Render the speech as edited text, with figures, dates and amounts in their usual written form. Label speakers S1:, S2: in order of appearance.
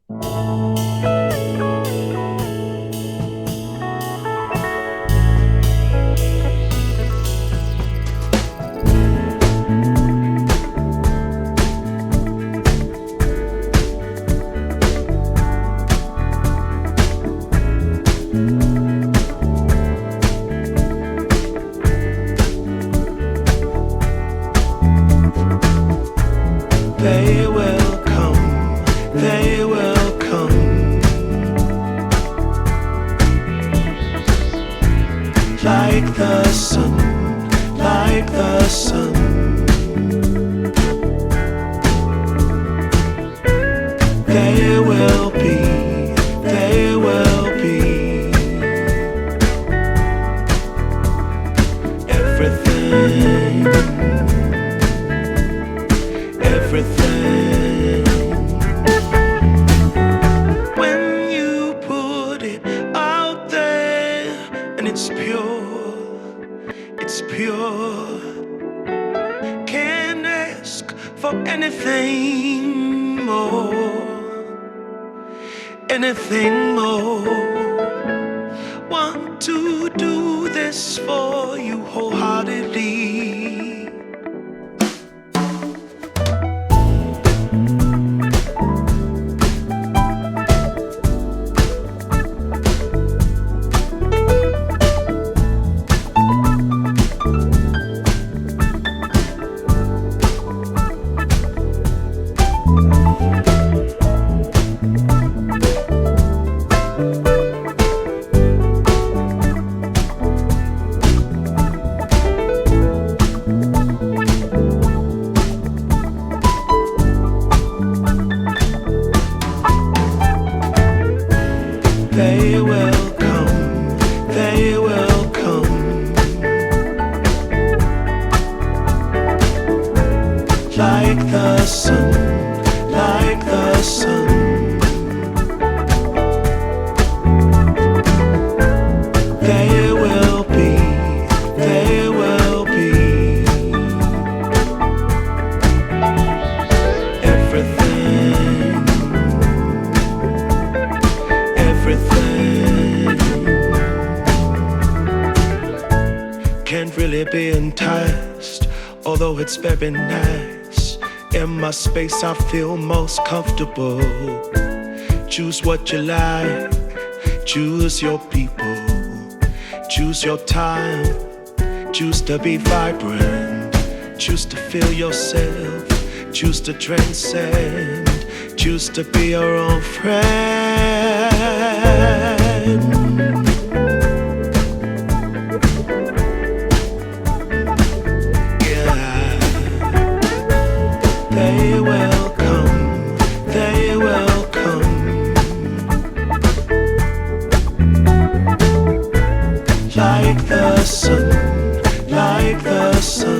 S1: They will come, they will come, like the sun, like the sun. They will be, they will be everything, everything. When you put it out there and it's pure, can't ask for anything more. Want to do this for you wholeheartedly. They will come, they will come, like the sun, like the sun. They will be, they will be everything, everything. Can't really be enticed, although it's very nice. In my space I feel most comfortable. Choose what you like, choose your people, choose your time, choose to be vibrant, choose to feel yourself, choose to transcend, choose to be your own friend. Yeah, they will come, they will come, like the sun, like the sun.